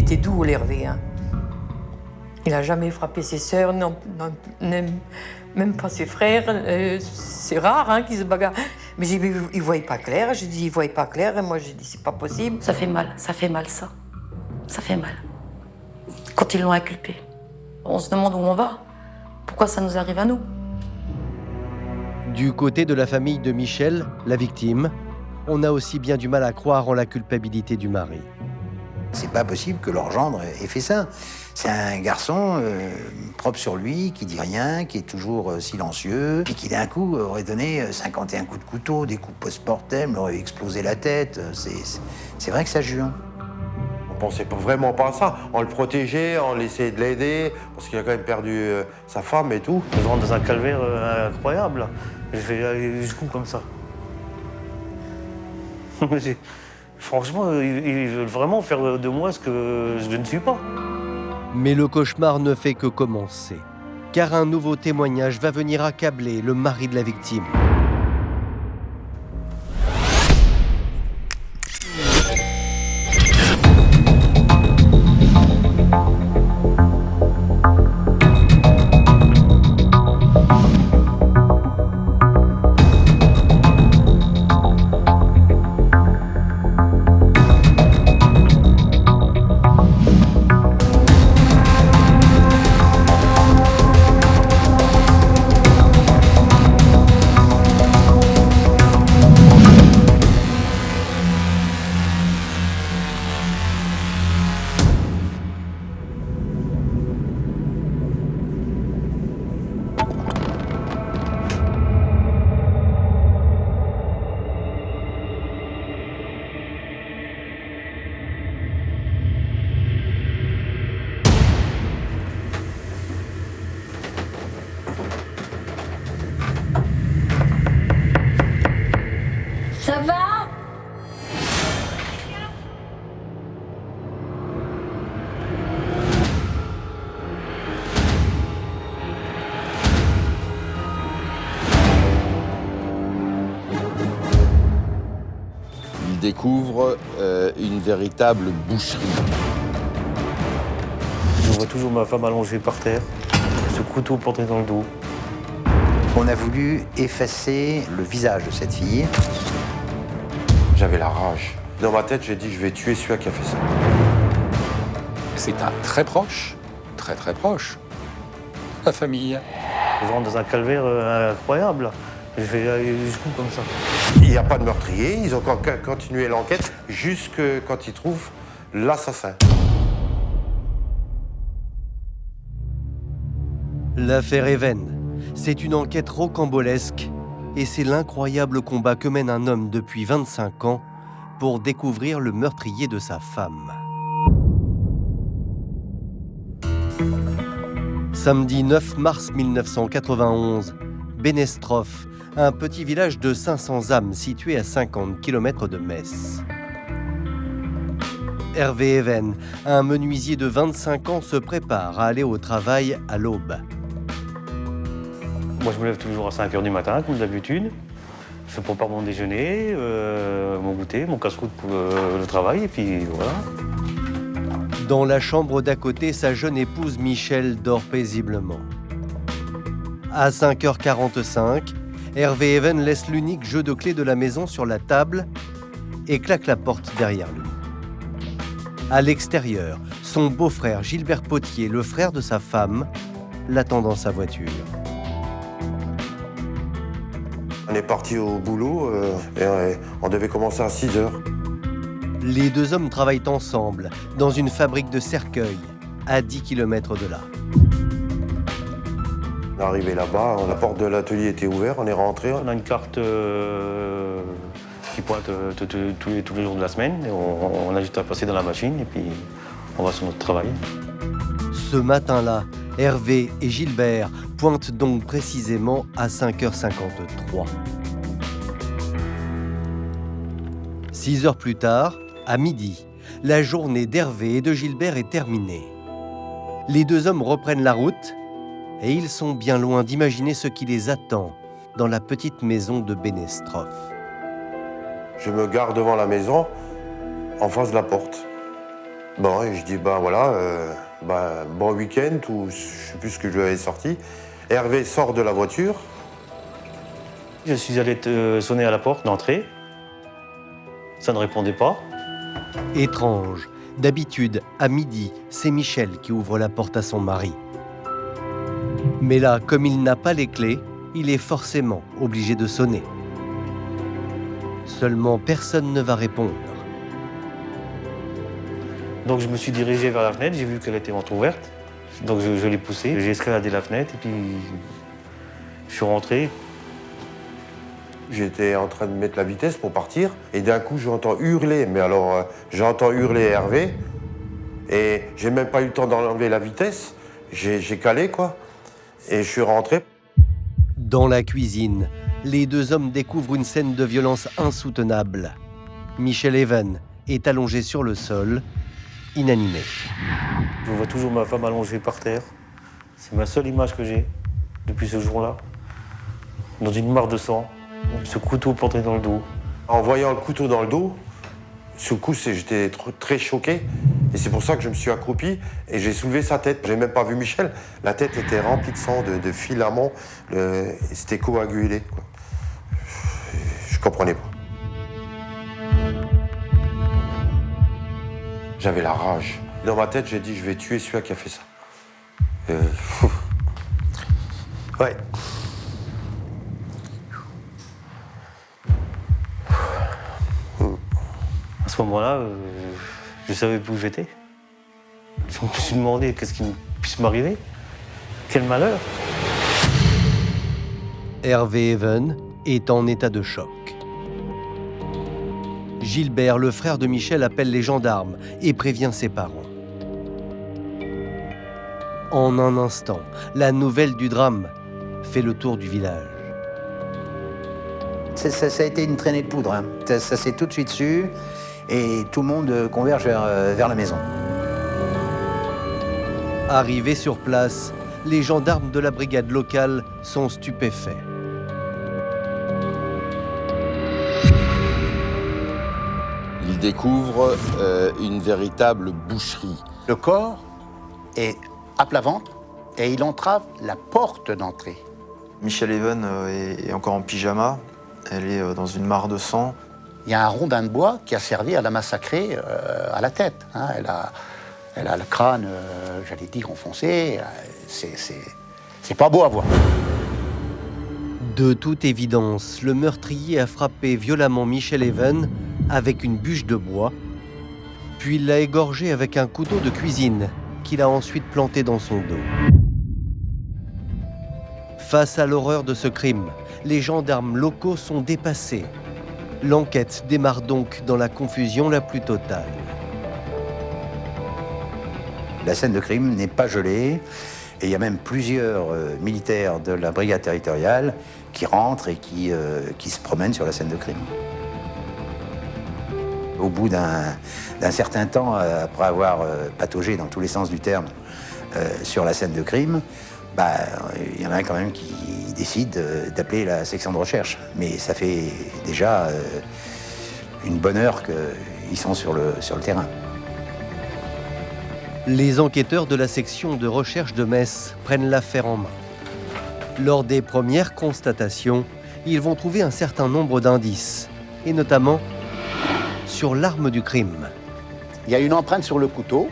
était doux, l'Hervé. Hein. Il n'a jamais frappé ses sœurs, même pas ses frères. C'est rare hein, qu'ils se bagarrent. Mais j'ai dit, il ne voyait pas clair. J'ai dit, il ne voyait pas clair. Et moi, j'ai dit, c'est pas possible. Ça fait mal ça. Ça fait mal. Quand ils l'ont inculpé. On se demande où on va. Pourquoi ça nous arrive à nous? Du côté de la famille de Michel, la victime, on a aussi bien du mal à croire en la culpabilité du mari. C'est pas possible que leur gendre ait fait ça. C'est un garçon propre sur lui, qui dit rien, qui est toujours silencieux, puis qui d'un coup aurait donné 51 coups de couteau, des coups post-mortem, leur aurait explosé la tête. C'est vrai que ça jure. On pensait vraiment pas à ça. On le protégeait, on essayait de l'aider, parce qu'il a quand même perdu sa femme et tout. Je rentre dans un calvaire incroyable. Je vais aller jusqu'où comme ça? Franchement, ils veulent vraiment faire de moi ce que je ne suis pas. Mais le cauchemar ne fait que commencer, car un nouveau témoignage va venir accabler le mari de la victime. Ça va? Il découvre une véritable boucherie. Je vois toujours ma femme allongée par terre, ce couteau porté dans le dos. On a voulu effacer le visage de cette fille. J'avais la rage. Dans ma tête, j'ai dit, je vais tuer celui qui a fait ça. C'est un très proche, très proche, la famille. Je rentre dans un calvaire incroyable. Je vais aller jusqu'où comme ça? Il n'y a pas de meurtrier, ils ont continué l'enquête jusque quand ils trouvent l'assassin. L'affaire Even, c'est une enquête rocambolesque et c'est l'incroyable combat que mène un homme depuis 25 ans pour découvrir le meurtrier de sa femme. Samedi 9 mars 1991, Benestrophe, un petit village de 500 âmes situé à 50 km de Metz. Hervé Even, un menuisier de 25 ans, se prépare à aller au travail à l'aube. Moi, je me lève toujours à 5h du matin, comme d'habitude. Je prépare mon déjeuner, mon goûter, mon casse-croûte pour le travail, et puis voilà. Dans la chambre d'à côté, sa jeune épouse Michel dort paisiblement. À 5h45, Hervé Even laisse l'unique jeu de clés de la maison sur la table et claque la porte derrière lui. À l'extérieur, son beau-frère Gilbert Potier, le frère de sa femme, l'attend dans sa voiture. On est parti au boulot et on devait commencer à 6h. Les deux hommes travaillent ensemble dans une fabrique de cercueils à 10 km de là. On est arrivé là-bas, la porte de l'atelier était ouverte, on est rentré. On a une carte qui pointe tous les jours de la semaine. Et on a juste à passer dans la machine et puis on va sur notre travail. Ce matin-là, Hervé et Gilbert pointent donc précisément à 5h53. 6 heures plus tard, à midi, la journée d'Hervé et de Gilbert est terminée. Les deux hommes reprennent la route et ils sont bien loin d'imaginer ce qui les attend dans la petite maison de Benestrophe. Je me gare devant la maison, en face de la porte. Bon, et je dis, bah voilà, bon week-end, ou je sais plus ce que je lui avais sorti. Hervé sort de la voiture. Je suis allé sonner à la porte d'entrée. Ça ne répondait pas. Étrange. D'habitude, à midi, c'est Michel qui ouvre la porte à son mari. Mais là, comme il n'a pas les clés, il est forcément obligé de sonner. Seulement, personne ne va répondre. Donc je me suis dirigé vers la fenêtre, j'ai vu qu'elle était entrouverte. Donc je l'ai poussée, j'ai escaladé la fenêtre et puis je suis rentré. J'étais en train de mettre la vitesse pour partir et d'un coup j'entends hurler, mais alors j'entends hurler Hervé et j'ai même pas eu le temps d'enlever la vitesse, j'ai calé quoi et je suis rentré. Dans la cuisine, les deux hommes découvrent une scène de violence insoutenable. Michel Even est allongé sur le sol, inanimé. Je vois toujours ma femme allongée par terre. C'est ma seule image que j'ai depuis ce jour-là. Dans une mare de sang, ce couteau planté dans le dos. En voyant le couteau dans le dos, ce coup j'étais très choqué et c'est pour ça que je me suis accroupi et j'ai soulevé sa tête. J'ai même pas vu Michel, la tête était remplie de sang, de filaments, c'était coagulé, quoi. Je comprenais pas. J'avais la rage. Dans ma tête, j'ai dit, je vais tuer celui qui a fait ça. Ouais. À ce moment-là, je ne savais plus où j'étais. Je me suis demandé qu'est-ce qui puisse m'arriver. Quel malheur. Hervé Even est en état de choc. Gilbert, le frère de Michel, appelle les gendarmes et prévient ses parents. En un instant, la nouvelle du drame fait le tour du village. Ça a été une traînée de poudre, hein. Ça s'est tout de suite su et tout le monde converge vers la maison. Arrivés sur place, les gendarmes de la brigade locale sont stupéfaits. Ils découvrent une véritable boucherie. Le corps est à plat ventre et il entrave la porte d'entrée. Michel Even est encore en pyjama, elle est dans une mare de sang. Il y a un rondin de bois qui a servi à la massacrer à la tête, hein. Elle a le crâne, j'allais dire, enfoncé. C'est pas beau à voir. De toute évidence, le meurtrier a frappé violemment Michel Even avec une bûche de bois, puis l'a égorgé avec un couteau de cuisine qu'il a ensuite planté dans son dos. Face à l'horreur de ce crime, les gendarmes locaux sont dépassés. L'enquête démarre donc dans la confusion la plus totale. La scène de crime n'est pas gelée et il y a même plusieurs militaires de la brigade territoriale qui rentrent et qui se promènent sur la scène de crime. Au bout d'un certain temps, après avoir pataugé dans tous les sens du terme sur la scène de crime, il y en a quand même qui décident d'appeler la section de recherche. Mais ça fait déjà une bonne heure qu'ils sont sur le terrain. Les enquêteurs de la section de recherche de Metz prennent l'affaire en main. Lors des premières constatations, ils vont trouver un certain nombre d'indices, et notamment sur l'arme du crime. Il y a une empreinte sur le couteau.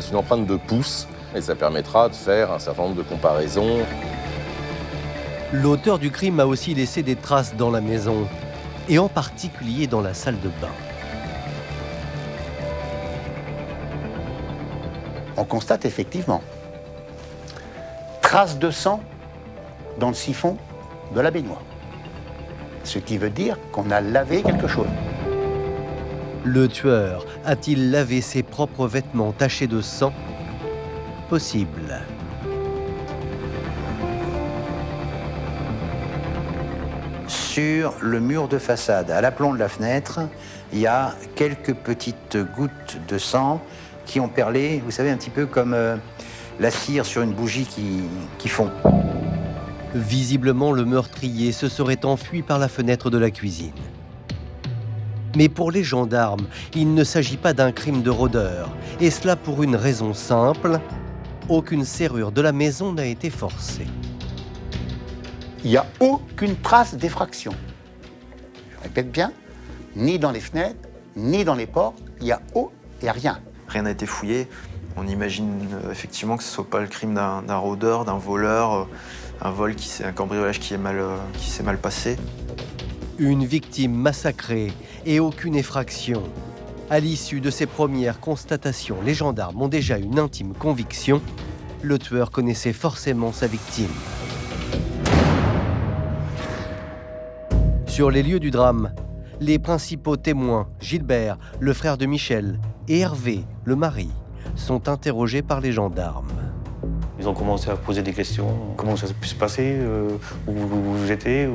C'est une empreinte de pouce et ça permettra de faire un certain nombre de comparaisons. L'auteur du crime a aussi laissé des traces dans la maison, et en particulier dans la salle de bain. On constate effectivement traces de sang dans le siphon de la baignoire. Ce qui veut dire qu'on a lavé quelque chose. Le tueur a-t-il lavé ses propres vêtements tachés de sang? Possible. Sur le mur de façade, à l'aplomb de la fenêtre, il y a quelques petites gouttes de sang qui ont perlé, vous savez, un petit peu comme la cire sur une bougie qui fond. Visiblement, le meurtrier se serait enfui par la fenêtre de la cuisine. Mais pour les gendarmes, il ne s'agit pas d'un crime de rôdeur. Et cela pour une raison simple, aucune serrure de la maison n'a été forcée. Il n'y a aucune trace d'effraction. Je répète bien, ni dans les fenêtres, ni dans les portes, il n'y a rien. Rien n'a été fouillé. On imagine effectivement que ce ne soit pas le crime d'un rôdeur, d'un voleur, un cambriolage qui s'est mal passé. Une victime massacrée et aucune effraction. À l'issue de ces premières constatations, les gendarmes ont déjà une intime conviction. Le tueur connaissait forcément sa victime. Sur les lieux du drame, les principaux témoins, Gilbert, le frère de Michel, et Hervé, le mari, sont interrogés par les gendarmes. Ils ont commencé à poser des questions. Comment ça a pu se passer, où j'étais,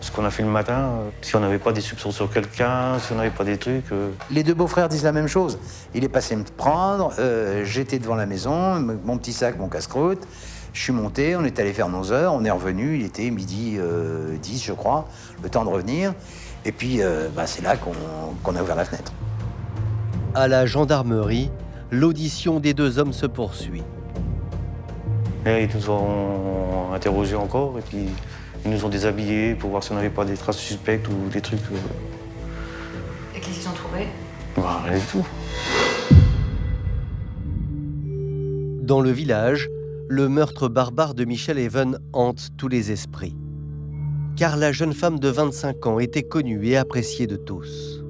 ce qu'on a fait le matin, si on n'avait pas des soupçons sur quelqu'un, si on n'avait pas des trucs. Les deux beaux-frères disent la même chose. Il est passé me prendre, j'étais devant la maison, mon petit sac, mon casse-croûte. Je suis monté, on est allé faire nos heures, on est revenu, il était midi 10, je crois, le temps de revenir. Et puis, c'est là qu'on a ouvert la fenêtre. À la gendarmerie, l'audition des deux hommes se poursuit. Et ils nous ont interrogés encore, et puis ils nous ont déshabillés pour voir si on n'avait pas des traces suspectes ou des trucs. Et qu'est-ce qu'ils ont trouvé? Rien du tout. Dans le village, le meurtre barbare de Michel Even hante tous les esprits. Car la jeune femme de 25 ans était connue et appréciée de tous.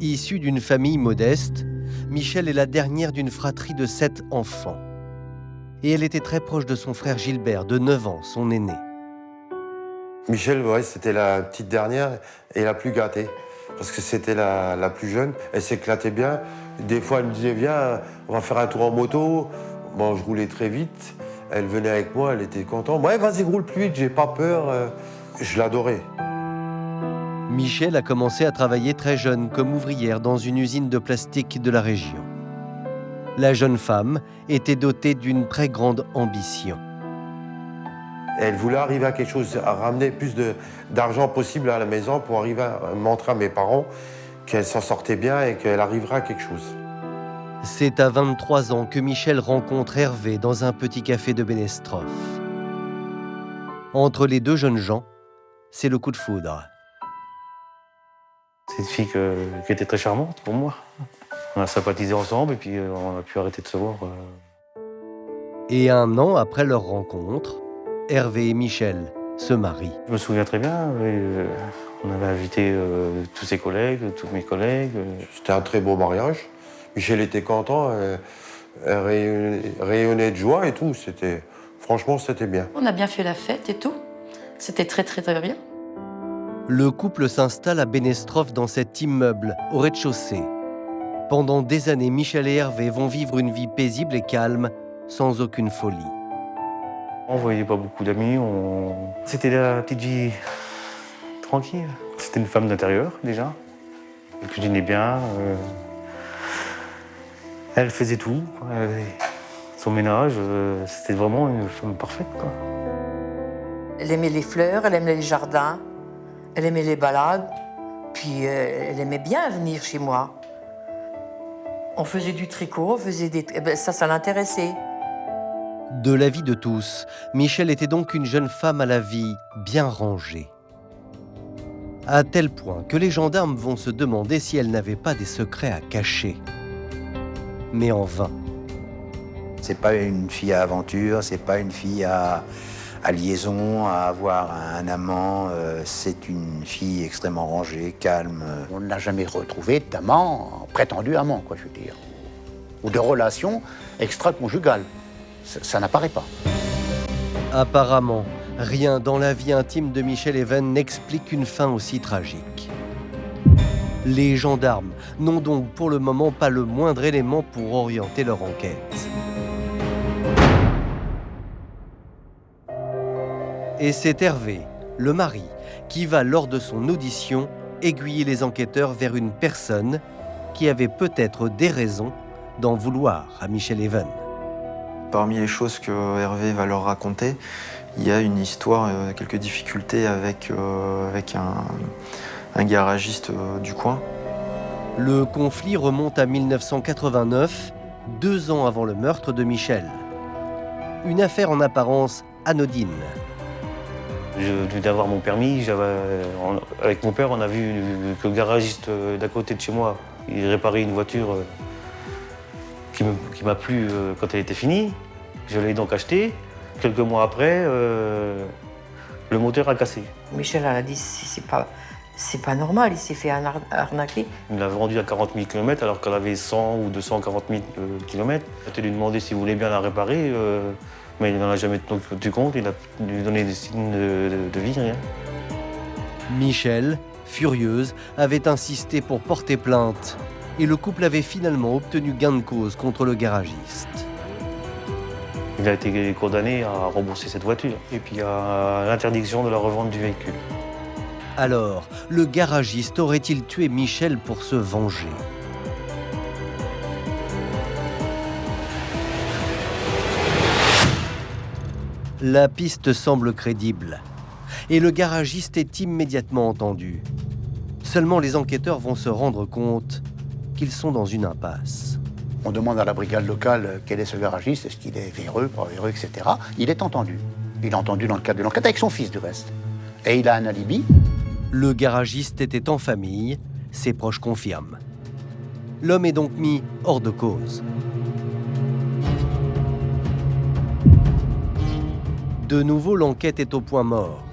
Issue d'une famille modeste, Michel est la dernière d'une fratrie de 7 enfants. Et elle était très proche de son frère Gilbert, de 9 ans, son aîné. Michel, ouais, c'était la petite dernière et la plus gâtée. Parce que c'était la plus jeune. Elle s'éclatait bien. Des fois, elle me disait, viens, on va faire un tour en moto. Bon, je roulais très vite. Elle venait avec moi, elle était contente. Ouais, vas-y, roule plus vite, j'ai pas peur. Je l'adorais. Michel a commencé à travailler très jeune comme ouvrière dans une usine de plastique de la région. La jeune femme était dotée d'une très grande ambition. Elle voulait arriver à quelque chose, à ramener plus d'argent possible à la maison pour arriver à montrer à mes parents qu'elle s'en sortait bien et qu'elle arriverait à quelque chose. C'est à 23 ans que Michel rencontre Hervé dans un petit café de Bénestrophe. Entre les deux jeunes gens, c'est le coup de foudre. C'est une fille qui était très charmante pour moi. On a sympathisé ensemble et puis on a pu arrêter de se voir. Et 1 an après leur rencontre, Hervé et Michel se marient. Je me souviens très bien. On avait invité tous ses collègues, tous mes collègues. C'était un très beau mariage. Michel était content, elle rayonnait de joie et tout. Franchement, c'était bien. On a bien fait la fête et tout. C'était très, très, très bien. Le couple s'installe à Bénestrophe dans cet immeuble, au rez-de-chaussée. Pendant des années, Michel et Hervé vont vivre une vie paisible et calme, sans aucune folie. On voyait pas beaucoup d'amis. C'était la petite vie tranquille. C'était une femme d'intérieur, déjà. Elle cuisinait bien. Elle faisait tout. Son ménage, c'était vraiment une femme parfaite, quoi. Elle aimait les fleurs, elle aimait les jardins, elle aimait les balades, puis elle aimait bien venir chez moi. On faisait du tricot, on faisait des... ça l'intéressait. De l'avis de tous, Michel était donc une jeune femme à la vie bien rangée. À tel point que les gendarmes vont se demander si elle n'avait pas des secrets à cacher. Mais en vain. C'est pas une fille à aventure, c'est pas une fille à liaison, à avoir un amant. C'est une fille extrêmement rangée, calme. On n'a jamais retrouvé d'amant, prétendu amant, quoi, je veux dire. Ou de relations extra-conjugales. Ça n'apparaît pas. Apparemment, rien dans la vie intime de Michel Even n'explique une fin aussi tragique. Les gendarmes n'ont donc pour le moment pas le moindre élément pour orienter leur enquête. Et c'est Hervé, le mari, qui va, lors de son audition, aiguiller les enquêteurs vers une personne qui avait peut-être des raisons d'en vouloir à Michel Even. Parmi les choses que Hervé va leur raconter, Il y a une histoire, quelques difficultés avec un garagiste du coin. Le conflit remonte à 1989, 2 ans avant le meurtre de Michel. Une affaire en apparence anodine. Je venais d'avoir mon permis, avec mon père, on a vu que le garagiste d'à côté de chez moi, il réparait une voiture qui m'a plu quand elle était finie. Je l'ai donc achetée. Quelques mois après, le moteur a cassé. Michel elle a dit c'est pas normal, il s'est fait arnaquer. Il l'a vendu à 40 000 km alors qu'elle avait 100 ou 240 000 km. J'ai lui demandé s'il voulait bien la réparer, mais il n'en a jamais tenu compte, il a lui donné des signes de vie, rien. Michel, furieuse, avait insisté pour porter plainte et le couple avait finalement obtenu gain de cause contre le garagiste. Il a été condamné à rembourser cette voiture et puis à l'interdiction de la revente du véhicule. Alors, le garagiste aurait-il tué Michel pour se venger? La piste semble crédible et le garagiste est immédiatement entendu. Seulement les enquêteurs vont se rendre compte qu'ils sont dans une impasse. On demande à la brigade locale quel est ce garagiste, est-ce qu'il est véreux, pas véreux, etc. Il est entendu. Il est entendu dans le cadre de l'enquête avec son fils du reste. Et il a un alibi. Le garagiste était en famille, ses proches confirment. L'homme est donc mis hors de cause. De nouveau, l'enquête est au point mort.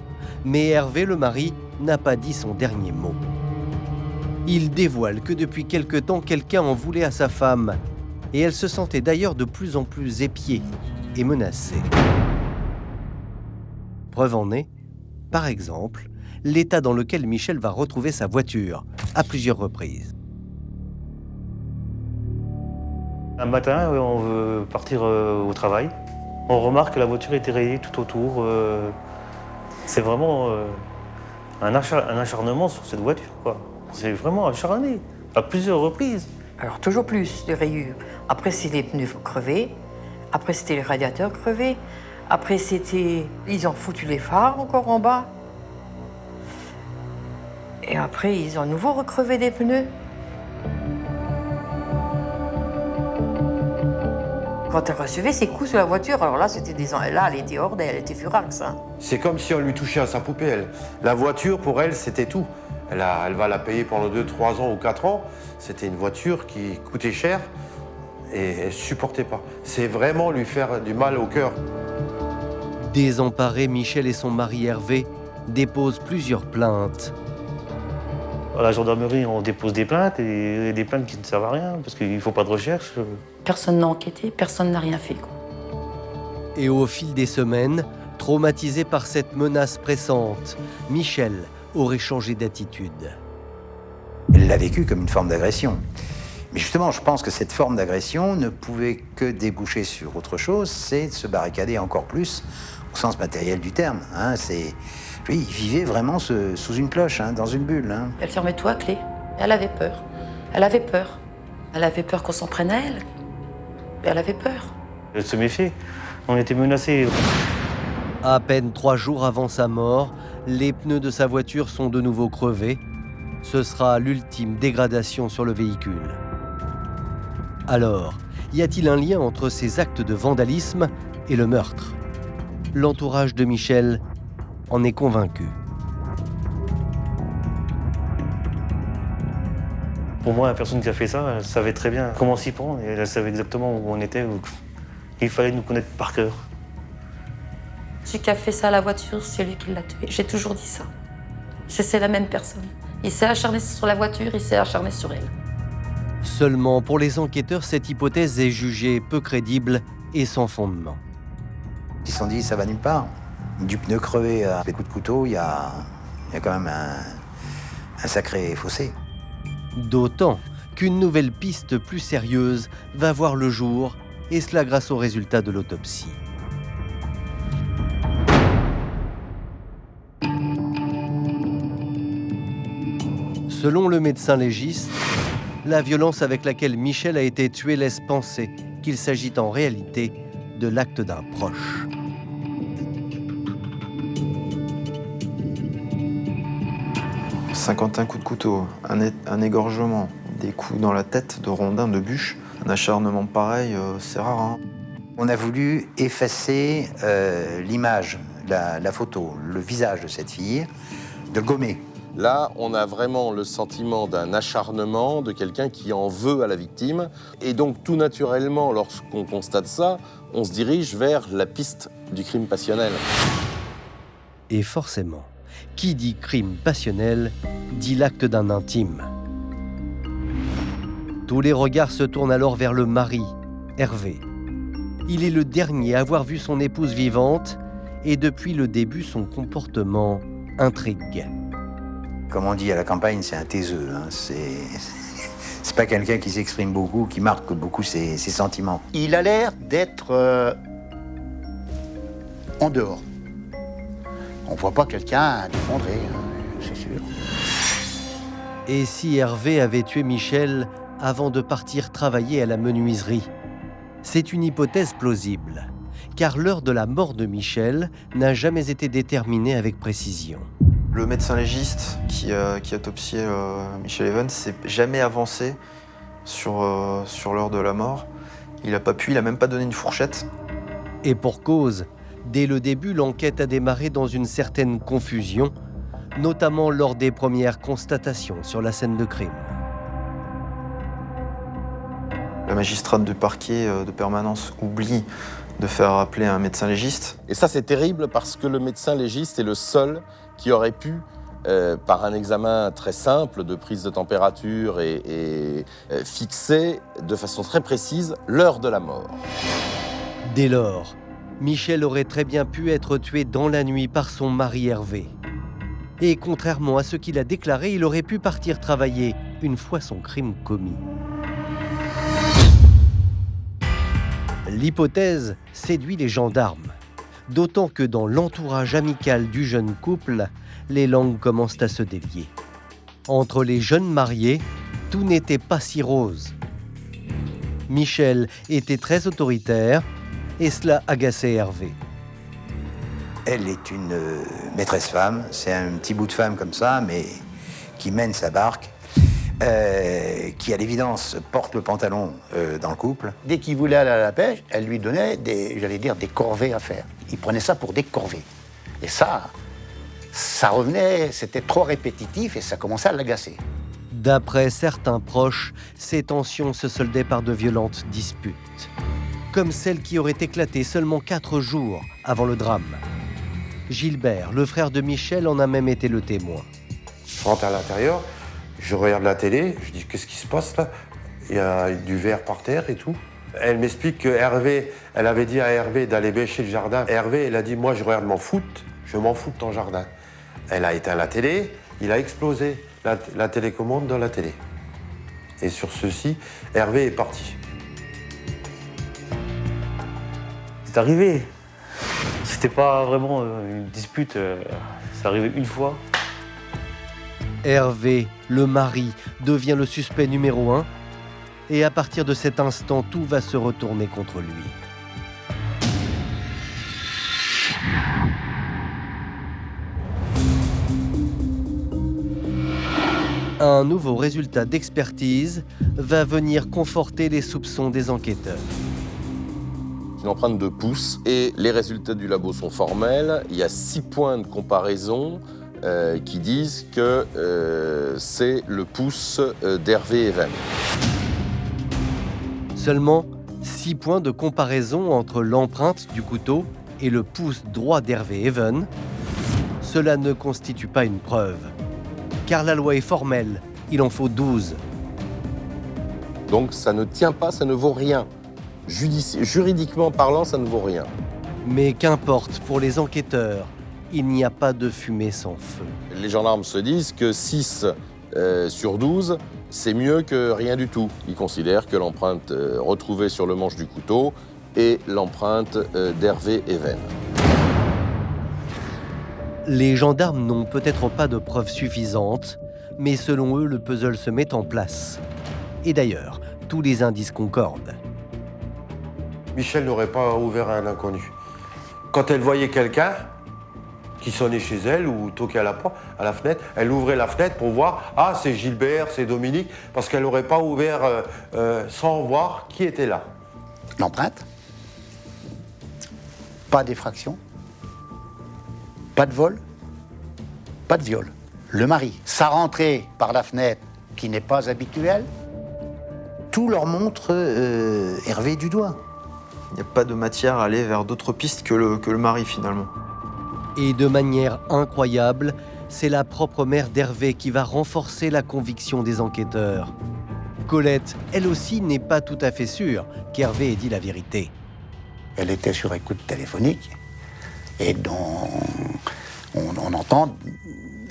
Mais Hervé, le mari, n'a pas dit son dernier mot. Il dévoile que depuis quelque temps, quelqu'un en voulait à sa femme. Et elle se sentait d'ailleurs de plus en plus épiée et menacée. Preuve en est, par exemple, l'état dans lequel Michel va retrouver sa voiture, à plusieurs reprises. Un matin, on veut partir au travail. On remarque que la voiture était rayée tout autour. C'est vraiment un acharnement sur cette voiture, quoi. C'est vraiment acharné, à plusieurs reprises. Alors toujours plus de rayures. Après c'est les pneus crevés, après c'était les radiateurs crevés, après c'était... Ils ont foutu les phares encore en bas. Et après ils ont à nouveau recrevé des pneus. Quand elle recevait ses coups sur la voiture, alors là, là elle était hors d'elle, elle était furax. Hein. C'est comme si on lui touchait à sa poupée, elle. La voiture, pour elle, c'était tout. Elle va la payer pendant 2, 3 ans ou 4 ans. C'était une voiture qui coûtait cher et elle ne supportait pas. C'est vraiment lui faire du mal au cœur. Désemparés, Michel et son mari Hervé déposent plusieurs plaintes. À la gendarmerie, on dépose des plaintes et des plaintes qui ne servent à rien parce qu'il ne faut pas de recherche. Personne n'a enquêté, personne n'a rien fait, quoi. Et au fil des semaines, traumatisé par cette menace pressante, Michel aurait changé d'attitude. Elle l'a vécu comme une forme d'agression. Mais justement, je pense que cette forme d'agression ne pouvait que déboucher sur autre chose, c'est de se barricader encore plus, au sens matériel du terme. Hein. Il vivait vraiment sous une cloche, hein, dans une bulle. Hein. Elle fermait tout à clé. Elle avait peur. Elle avait peur. Elle avait peur qu'on s'en prenne à elle. Elle avait peur. Elle se méfiait. On était menacés. À peine 3 jours avant sa mort, les pneus de sa voiture sont de nouveau crevés. Ce sera l'ultime dégradation sur le véhicule. Alors, y a-t-il un lien entre ces actes de vandalisme et le meurtre? L'entourage de Michel en est convaincu. Pour moi, la personne qui a fait ça, elle savait très bien comment s'y prendre et elle savait exactement où on était. Il fallait nous connaître par cœur. Celui qui a fait ça à la voiture, c'est lui qui l'a tué. J'ai toujours dit ça. C'est la même personne. Il s'est acharné sur la voiture, il s'est acharné sur elle. Seulement, pour les enquêteurs, cette hypothèse est jugée peu crédible et sans fondement. Ils se sont dit, ça va nulle part. Du pneu crevé à des coups de couteau, il y a quand même un sacré fossé. D'autant qu'une nouvelle piste plus sérieuse va voir le jour, et cela grâce aux résultats de l'autopsie. Selon le médecin légiste, la violence avec laquelle Michel a été tué laisse penser qu'il s'agit en réalité de l'acte d'un proche. 51 coups de couteau, un égorgement, des coups dans la tête de rondins, de bûches. Un acharnement pareil, c'est rare. Hein. On a voulu effacer l'image, la photo, le visage de cette fille, de le gommer. Là, on a vraiment le sentiment d'un acharnement, de quelqu'un qui en veut à la victime. Et donc, tout naturellement, lorsqu'on constate ça, on se dirige vers la piste du crime passionnel. Et forcément, qui dit crime passionnel, dit l'acte d'un intime. Tous les regards se tournent alors vers le mari, Hervé. Il est le dernier à avoir vu son épouse vivante et depuis le début, son comportement intrigue. Comme on dit à la campagne, c'est un taiseux. Hein. C'est pas quelqu'un qui s'exprime beaucoup, qui marque beaucoup ses sentiments. Il a l'air d'être en dehors. On voit pas quelqu'un l'effondrer, c'est sûr. Et si Hervé avait tué Michel avant de partir travailler à la menuiserie? C'est une hypothèse plausible, car l'heure de la mort de Michel n'a jamais été déterminée avec précision. Le médecin légiste qui autopsiait Michel Even s'est jamais avancé sur l'heure de la mort. Il n'a même pas donné une fourchette. Et pour cause, dès le début, l'enquête a démarré dans une certaine confusion, notamment lors des premières constatations sur la scène de crime. La magistrate du parquet de permanence oublie de faire appeler un médecin légiste. Et ça, c'est terrible parce que le médecin légiste est le seul qui aurait pu, par un examen très simple de prise de température et fixer de façon très précise l'heure de la mort. Dès lors, Michel aurait très bien pu être tué dans la nuit par son mari Hervé. Et contrairement à ce qu'il a déclaré, il aurait pu partir travailler une fois son crime commis. L'hypothèse séduit les gendarmes, d'autant que dans l'entourage amical du jeune couple, les langues commencent à se délier. Entre les jeunes mariés, tout n'était pas si rose. Michel était très autoritaire et cela agaçait Hervé. Elle est une maîtresse femme, c'est un petit bout de femme comme ça, mais qui mène sa barque. Qui à l'évidence porte le pantalon dans le couple. Dès qu'il voulait aller à la pêche, elle lui donnait des corvées à faire. Il prenait ça pour des corvées. Et ça revenait, c'était trop répétitif et ça commençait à l'agacer. D'après certains proches, ces tensions se soldaient par de violentes disputes, comme celle qui aurait éclaté seulement 4 jours avant le drame. Gilbert, le frère de Michel, en a même été le témoin. Je rentre à l'intérieur, je regarde la télé, je dis qu'est-ce qui se passe là? Il y a du verre par terre et tout. Elle m'explique que Hervé, elle avait dit à Hervé d'aller bêcher le jardin. Hervé, elle a dit moi je regarde mon foot, je m'en fous de ton jardin. Elle a éteint la télé, il a explosé la télécommande dans la télé. Et sur ceci, Hervé est parti. C'est arrivé. C'était pas vraiment une dispute, c'est arrivé une fois. Hervé, le mari, devient le suspect numéro 1 et à partir de cet instant, tout va se retourner contre lui. Un nouveau résultat d'expertise va venir conforter les soupçons des enquêteurs. Une empreinte de pouce et les résultats du labo sont formels. Il y a 6 points de comparaison qui disent que c'est le pouce d'Hervé Even. Seulement 6 points de comparaison entre l'empreinte du couteau et le pouce droit d'Hervé Even. Cela ne constitue pas une preuve, car la loi est formelle, il en faut 12. Donc ça ne tient pas, ça ne vaut rien. Juridiquement parlant, ça ne vaut rien. Mais qu'importe, pour les enquêteurs, il n'y a pas de fumée sans feu. Les gendarmes se disent que 6 sur 12, c'est mieux que rien du tout. Ils considèrent que l'empreinte retrouvée sur le manche du couteau est l'empreinte d'Hervé Even. Les gendarmes n'ont peut-être pas de preuves suffisantes, mais selon eux, le puzzle se met en place. Et d'ailleurs, tous les indices concordent. Michel n'aurait pas ouvert à un inconnu. Quand elle voyait quelqu'un, qui sonnaient chez elle ou toquaient à la porte, à la fenêtre. Elle ouvrait la fenêtre pour voir, ah, c'est Gilbert, c'est Dominique, parce qu'elle n'aurait pas ouvert sans voir qui était là. L'empreinte, pas d'effraction, pas de vol, pas de viol. Le mari, sa rentrée par la fenêtre qui n'est pas habituelle. Tout leur montre Hervé du doigt. Il n'y a pas de matière à aller vers d'autres pistes que le mari, finalement. Et de manière incroyable, c'est la propre mère d'Hervé qui va renforcer la conviction des enquêteurs. Colette, elle aussi, n'est pas tout à fait sûre qu'Hervé ait dit la vérité. Elle était sur écoute téléphonique et on entend,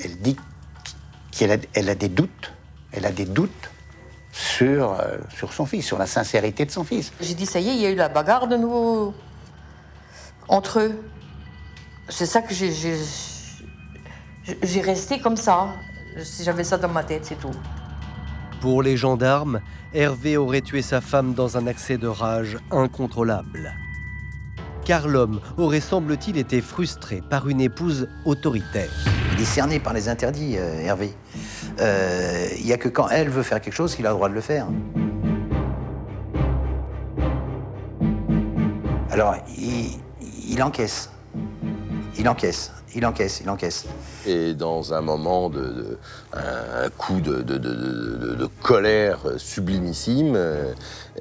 elle dit qu'elle a des doutes. Elle a des doutes sur son fils, sur la sincérité de son fils. J'ai dit, ça y est, il y a eu la bagarre de nouveau entre eux. C'est ça que j'ai resté comme ça. J'avais ça dans ma tête, c'est tout. Pour les gendarmes, Hervé aurait tué sa femme dans un accès de rage incontrôlable. Car l'homme aurait, semble-t-il, été frustré par une épouse autoritaire. Il est cerné par les interdits, Hervé. Il n'y a que quand elle veut faire quelque chose qu'il a le droit de le faire. Alors, il encaisse. Il encaisse. Et dans un moment un coup de colère sublimissime,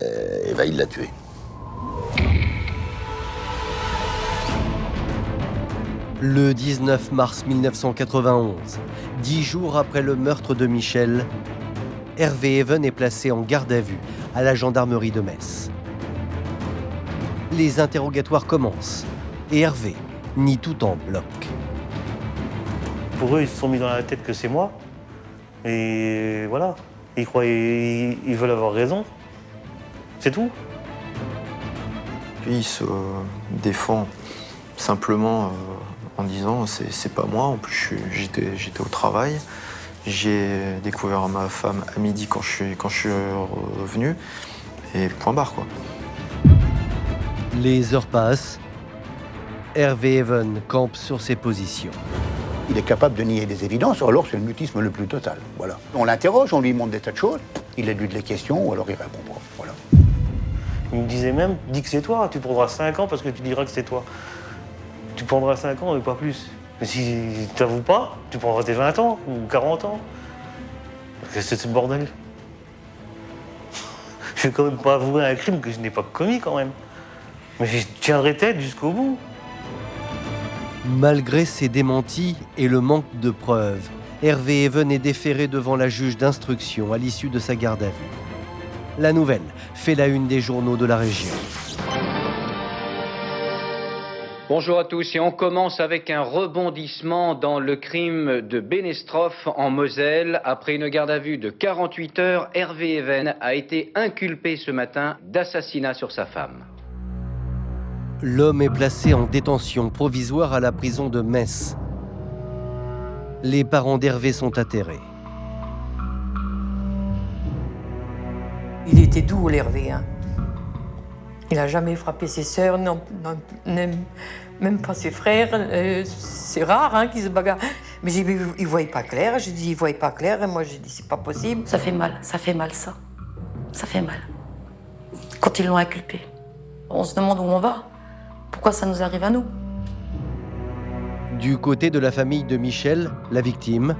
il l'a tué. Le 19 mars 1991, 10 jours après le meurtre de Michel, Hervé Even est placé en garde à vue à la gendarmerie de Metz. Les interrogatoires commencent et Hervé nie tout en bloc. Pour eux, ils se sont mis dans la tête que c'est moi. Et voilà. Ils veulent avoir raison. C'est tout. Puis il se défend simplement en disant c'est pas moi, en plus j'étais au travail. J'ai découvert ma femme à midi quand je suis revenu. Et point barre, quoi. Les heures passent. Hervé Even campe sur ses positions. Il est capable de nier des évidences, ou alors c'est le mutisme le plus total. Voilà. On l'interroge, on lui montre des tas de choses, il élude les questions, ou alors il répond pas. Voilà. Il me disait même, dis que c'est toi, tu prendras 5 ans parce que tu diras que c'est toi. Tu prendras 5 ans et pas plus. Mais si tu t'avoues pas, tu prendras tes 20 ans ou 40 ans. Qu'est-ce que c'est ce bordel? Je vais quand même pas avouer un crime que je n'ai pas commis quand même. Mais je tiendrai tête jusqu'au bout. Malgré ses démentis et le manque de preuves, Hervé Even est déféré devant la juge d'instruction à l'issue de sa garde à vue. La nouvelle fait la une des journaux de la région. Bonjour à tous, et on commence avec un rebondissement dans le crime de Benestrophe en Moselle. Après une garde à vue de 48 heures, Hervé Even a été inculpé ce matin d'assassinat sur sa femme. L'homme est placé en détention provisoire à la prison de Metz. Les parents d'Hervé sont atterrés. Il était doux, l'Hervé. Hein. Il n'a jamais frappé ses sœurs, même pas ses frères. C'est rare hein, qu'ils se bagarrent. Mais j'ai dit, il ne voyait pas clair. J'ai dit, il ne voyait pas clair. Et moi, j'ai dit, c'est pas possible. Ça fait mal ça. Ça fait mal. Quand ils l'ont inculpé, on se demande où on va. Pourquoi ça nous arrive à nous? Du côté de la famille de Michel, la victime,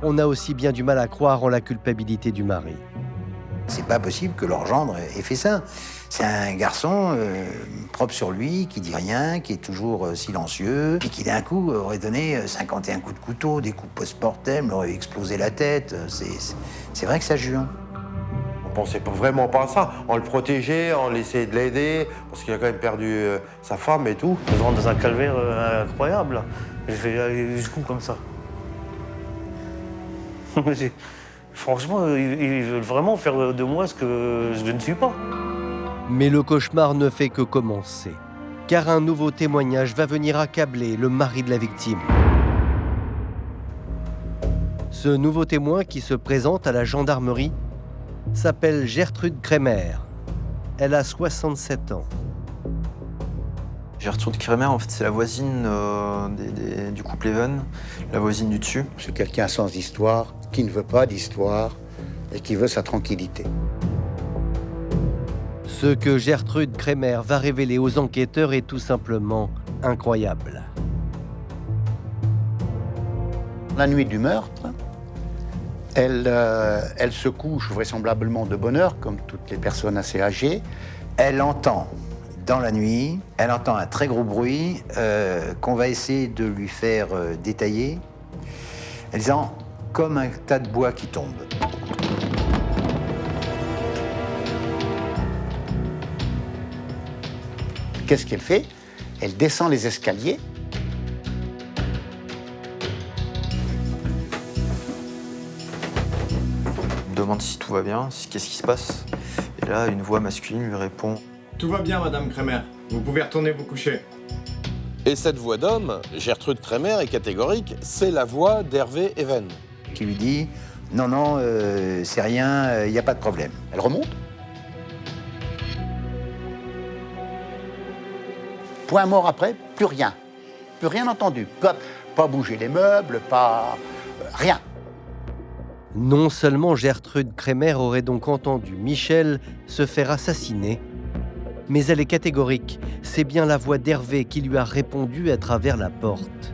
on a aussi bien du mal à croire en la culpabilité du mari. C'est pas possible que leur gendre ait fait ça. C'est un garçon propre sur lui, qui dit rien, qui est toujours silencieux, puis qui d'un coup aurait donné 51 coups de couteau, des coups post-mortem, aurait explosé la tête. C'est vrai que ça jure. On pensait vraiment pas à ça. On le protégeait, on essayait de l'aider, parce qu'il a quand même perdu sa femme et tout. Je rentre dans un calvaire incroyable. Je vais aller jusqu'où comme ça? Franchement, ils veulent vraiment faire de moi ce que je ne suis pas. Mais le cauchemar ne fait que commencer, car un nouveau témoignage va venir accabler le mari de la victime. Ce nouveau témoin qui se présente à la gendarmerie s'appelle Gertrude Kremer. Elle a 67 ans. Gertrude Kremer, en fait, c'est la voisine du couple Even, la voisine du dessus. C'est quelqu'un sans histoire, qui ne veut pas d'histoire et qui veut sa tranquillité. Ce que Gertrude Kremer va révéler aux enquêteurs est tout simplement incroyable. La nuit du meurtre, elle se couche vraisemblablement de bonne heure, comme toutes les personnes assez âgées. Elle entend, dans la nuit, elle entend un très gros bruit qu'on va essayer de lui faire détailler, en disant comme un tas de bois qui tombe. Qu'est-ce qu'elle fait? Elle descend les escaliers. Elle me demande si tout va bien, qu'est-ce qui se passe. Et là, une voix masculine lui répond « Tout va bien, Madame Kremer. Vous pouvez retourner vous coucher. » Et cette voix d'homme, Gertrude Kremer, est catégorique, c'est la voix d'Hervé Even. Qui lui dit non, non, c'est rien, il n'y a pas de problème. Elle remonte. Point mort après, plus rien. Plus rien entendu. Pas bouger les meubles, pas... rien. Non seulement Gertrude Kremer aurait donc entendu Michel se faire assassiner, mais elle est catégorique. C'est bien la voix d'Hervé qui lui a répondu à travers la porte.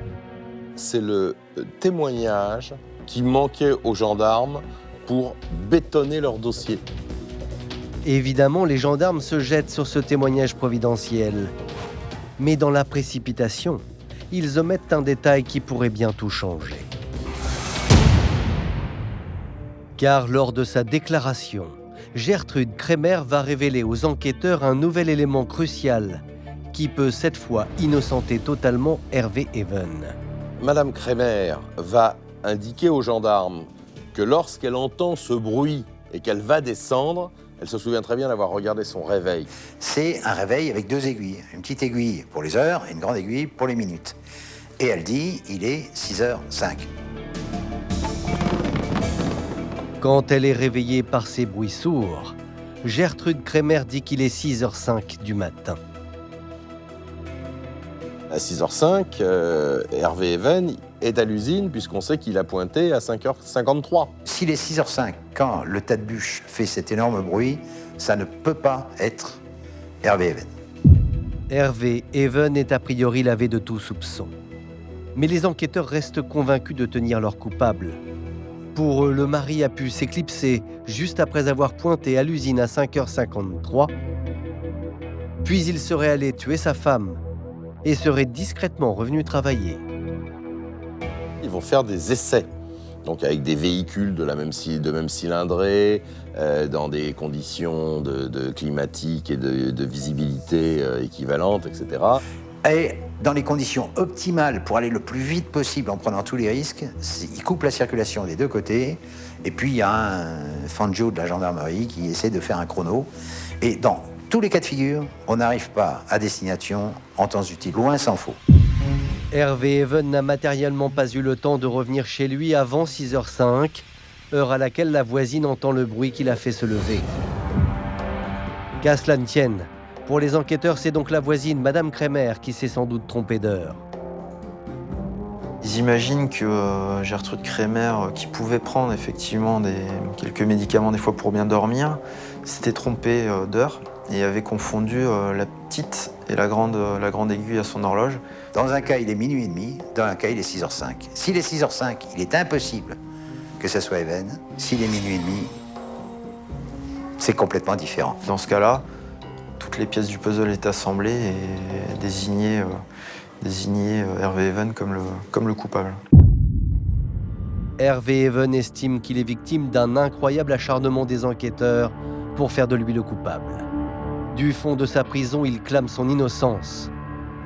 C'est le témoignage qui manquait aux gendarmes pour bétonner leur dossier. Évidemment, les gendarmes se jettent sur ce témoignage providentiel. Mais dans la précipitation, ils omettent un détail qui pourrait bien tout changer. Car lors de sa déclaration, Gertrude Kremer va révéler aux enquêteurs un nouvel élément crucial qui peut cette fois innocenter totalement Hervé Even. Madame Kremer va indiquer aux gendarmes que lorsqu'elle entend ce bruit et qu'elle va descendre, elle se souvient très bien d'avoir regardé son réveil. C'est un réveil avec deux aiguilles. Une petite aiguille pour les heures et une grande aiguille pour les minutes. Et elle dit, il est 6h05. Quand elle est réveillée par ces bruits sourds, Gertrude Kremer dit qu'il est 6h05 du matin. À 6h05, Hervé Even est à l'usine puisqu'on sait qu'il a pointé à 5h53. S'il est 6h05, quand le tas de bûches fait cet énorme bruit, ça ne peut pas être Hervé Even. Hervé Even est a priori lavé de tout soupçon. Mais les enquêteurs restent convaincus de tenir leur coupable. Pour eux, le mari a pu s'éclipser juste après avoir pointé à l'usine à 5h53, puis il serait allé tuer sa femme et serait discrètement revenu travailler. Ils vont faire des essais, donc avec des véhicules de même cylindrée, dans des conditions de climatiques et de visibilité équivalentes, etc. Et dans les conditions optimales pour aller le plus vite possible en prenant tous les risques, il coupe la circulation des deux côtés, et puis il y a un Fangio de la gendarmerie qui essaie de faire un chrono. Et dans tous les cas de figure, on n'arrive pas à destination en temps utile, loin s'en faut. Hervé Even n'a matériellement pas eu le temps de revenir chez lui avant 6h05, heure à laquelle la voisine entend le bruit qui l'a fait se lever. Qu'à cela ne tienne, pour les enquêteurs, c'est donc la voisine, Madame Kremer, qui s'est sans doute trompée d'heure. Ils imaginent que Gertrude Kremer, qui pouvait prendre effectivement quelques médicaments des fois pour bien dormir, s'était trompée d'heure et avait confondu la petite et la grande aiguille à son horloge. Dans un cas, il est minuit et demi, dans un cas, il est 6h05. S'il est 6h05, il est impossible que ce soit Even. S'il est minuit et demi, c'est complètement différent. Dans ce cas-là, toutes les pièces du puzzle étaient assemblées et désigner Hervé Even comme le coupable. Hervé Even estime qu'il est victime d'un incroyable acharnement des enquêteurs pour faire de lui le coupable. Du fond de sa prison, il clame son innocence.